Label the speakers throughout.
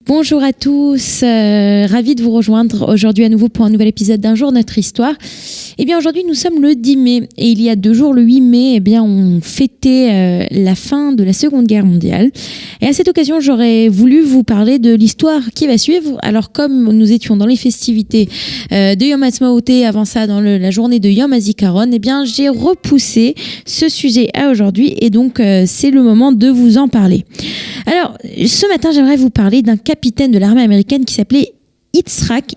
Speaker 1: Bonjour à tous, ravi de vous rejoindre aujourd'hui à nouveau pour un nouvel épisode d'Un jour notre histoire. Eh bien aujourd'hui nous sommes le 10 mai et il y a 2 jours, le 8 mai, eh bien on fêtait la fin de la Seconde Guerre mondiale. Et à cette occasion j'aurais voulu vous parler de l'histoire qui va suivre. Alors comme nous étions dans les festivités de Yom Ha'atzmaut, avant ça dans la journée de Yom HaZikaron, eh bien j'ai repoussé ce sujet à aujourd'hui et donc c'est le moment de vous en parler. Alors ce matin j'aimerais vous parler d'un capitaine de l'armée américaine qui s'appelait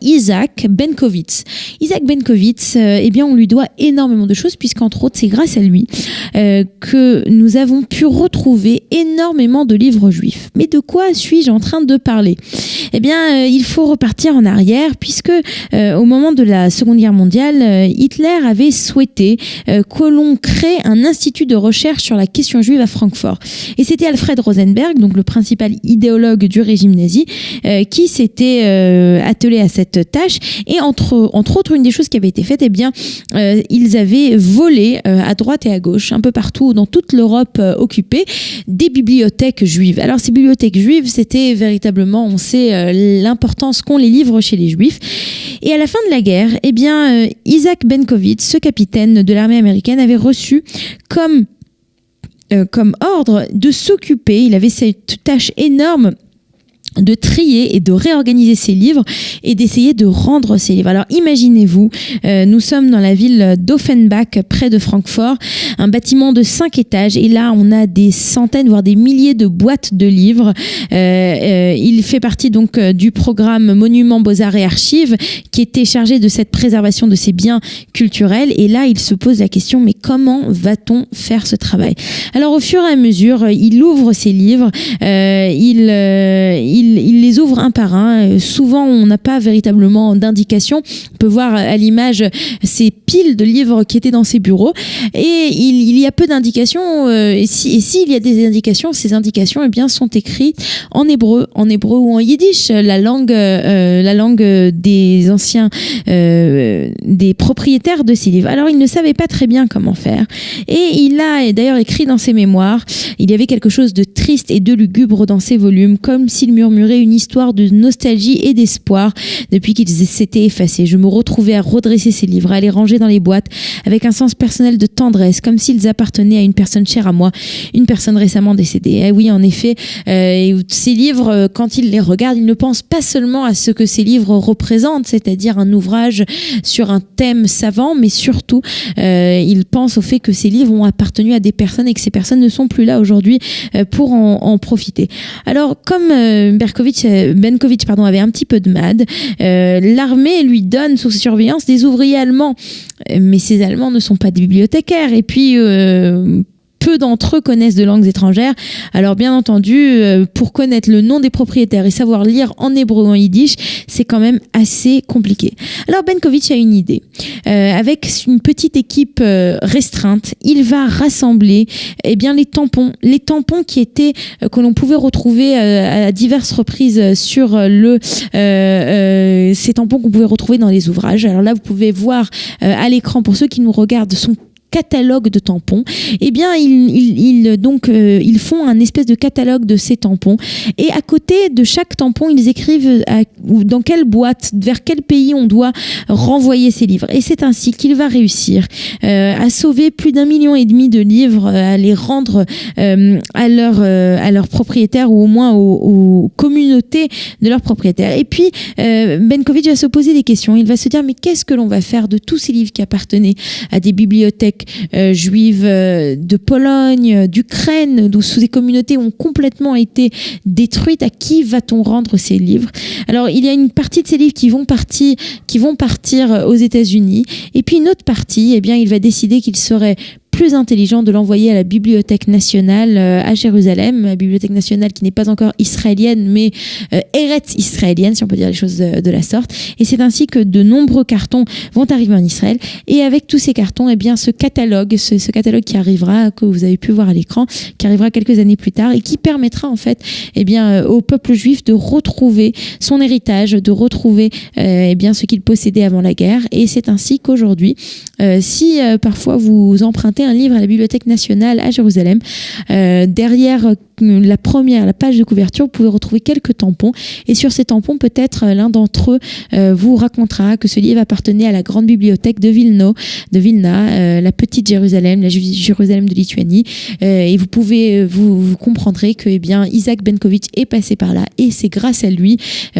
Speaker 1: Isaac Benkovitz. Isaac Benkovitz, eh bien, on lui doit énormément de choses puisqu'entre autres, c'est grâce à lui que nous avons pu retrouver énormément de livres juifs. Mais de quoi suis-je en train de parler ? Eh bien, il faut repartir en arrière puisque au moment de la Seconde Guerre mondiale, Hitler avait souhaité que l'on crée un institut de recherche sur la question juive à Francfort. Et c'était Alfred Rosenberg, donc le principal idéologue du régime nazi, qui s'était attelé à cette tâche. Et entre autres, une des choses qui avait été faite, eh bien, ils avaient volé à droite et à gauche, un peu partout dans toute l'Europe occupée, des bibliothèques juives. Alors ces bibliothèques juives, c'était véritablement, on sait l'importance qu'ont les livres chez les juifs. Et à la fin de la guerre, eh bien, Isaac Benkovitz, ce capitaine de l'armée américaine, avait reçu comme ordre de s'occuper, il avait cette tâche énorme de trier et de réorganiser ses livres et d'essayer de rendre ses livres. Alors imaginez-vous, nous sommes dans la ville d'Offenbach, près de Francfort, un bâtiment de 5 étages et là on a des centaines voire des milliers de boîtes de livres. Il fait partie donc du programme Monuments, Beaux-Arts et Archives qui était chargé de cette préservation de ces biens culturels et là il se pose la question, mais comment va-t-on faire ce travail ? Alors au fur et à mesure, il ouvre ses livres, il les ouvre un par un. Souvent, on n'a pas véritablement d'indication. On peut voir à l'image ces piles de livres qui étaient dans ses bureaux. Et il y a peu d'indications. Et s'il y a des indications, ces indications eh bien, sont écrites en hébreu ou en yiddish, la langue des anciens, des propriétaires de ces livres. Alors, il ne savait pas très bien comment faire. Et il a d'ailleurs écrit dans ses mémoires, il y avait quelque chose de triste et de lugubre dans ces volumes, comme s'il murmurait une histoire de nostalgie et d'espoir depuis qu'ils s'étaient effacés. Je me retrouvais à redresser ces livres, à les ranger dans les boîtes avec un sens personnel de tendresse, comme s'ils appartenaient à une personne chère à moi, une personne récemment décédée. Eh oui, en effet, ces livres, quand il les regarde, il ne pense pas seulement à ce que ces livres représentent, c'est-à-dire un ouvrage sur un thème savant, mais surtout, il pense au fait que ces livres ont appartenu à des personnes et que ces personnes ne sont plus là aujourd'hui pour en profiter. Alors, comme Benkovitch avait un petit peu de mad, l'armée lui donne sous surveillance des ouvriers allemands, mais ces Allemands ne sont pas des bibliothécaires et puis peu d'entre eux connaissent de langues étrangères. Alors bien entendu, pour connaître le nom des propriétaires et savoir lire en hébreu ou en yiddish, c'est quand même assez compliqué. Alors Benkovitch a une idée. Avec une petite équipe restreinte, il va rassembler eh bien, les tampons qui étaient, que l'on pouvait retrouver à diverses reprises sur ces tampons qu'on pouvait retrouver dans les ouvrages. Alors là, vous pouvez voir à l'écran, pour ceux qui nous regardent, son catalogue de tampons. Eh bien, ils font un espèce de catalogue de ces tampons et à côté de chaque tampon, ils écrivent dans quelle boîte, vers quel pays on doit renvoyer ces livres. Et c'est ainsi qu'il va réussir à sauver plus d'1,5 million de livres, à les rendre à leurs propriétaires ou au moins aux communautés de leurs propriétaires. Et puis, Benkovitch va se poser des questions. Il va se dire, mais qu'est-ce que l'on va faire de tous ces livres qui appartenaient à des bibliothèques juives de Pologne, d'Ukraine, d'où ces communautés ont complètement été détruites? À qui va-t-on rendre ces livres? Alors, il y a une partie de ces livres qui vont partir aux États-Unis, et puis une autre partie, eh bien, il va décider qu'il serait plus intelligent de l'envoyer à la Bibliothèque nationale à Jérusalem, la Bibliothèque nationale qui n'est pas encore israélienne, mais Eretz israélienne, si on peut dire les choses de la sorte. Et c'est ainsi que de nombreux cartons vont arriver en Israël. Et avec tous ces cartons, eh bien, ce catalogue qui arrivera, que vous avez pu voir à l'écran, qui arrivera quelques années plus tard et qui permettra en fait, eh bien, au peuple juif de retrouver son héritage, de retrouver eh bien, ce qu'il possédait avant la guerre. Et c'est ainsi qu'aujourd'hui, si parfois vous empruntez un livre à la Bibliothèque nationale à Jérusalem. Derrière la page de couverture, vous pouvez retrouver quelques tampons. Et sur ces tampons, peut-être l'un d'entre eux vous racontera que ce livre appartenait à la grande bibliothèque de Vilna, la petite Jérusalem, la Jérusalem de Lituanie. Et vous comprendrez que Isaac Benkovitch est passé par là. Et c'est grâce à lui,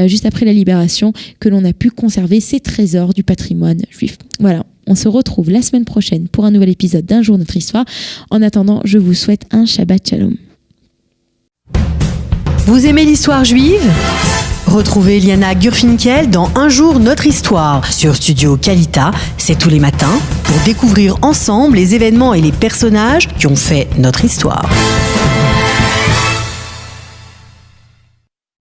Speaker 1: juste après la libération, que l'on a pu conserver ces trésors du patrimoine juif. Voilà. On se retrouve la semaine prochaine pour un nouvel épisode d'Un jour notre histoire. En attendant, je vous souhaite un Shabbat Shalom.
Speaker 2: Vous aimez l'histoire juive ? Retrouvez Liana Gurfinkel dans Un jour notre histoire sur Studio Kalita, c'est tous les matins, pour découvrir ensemble les événements et les personnages qui ont fait notre histoire.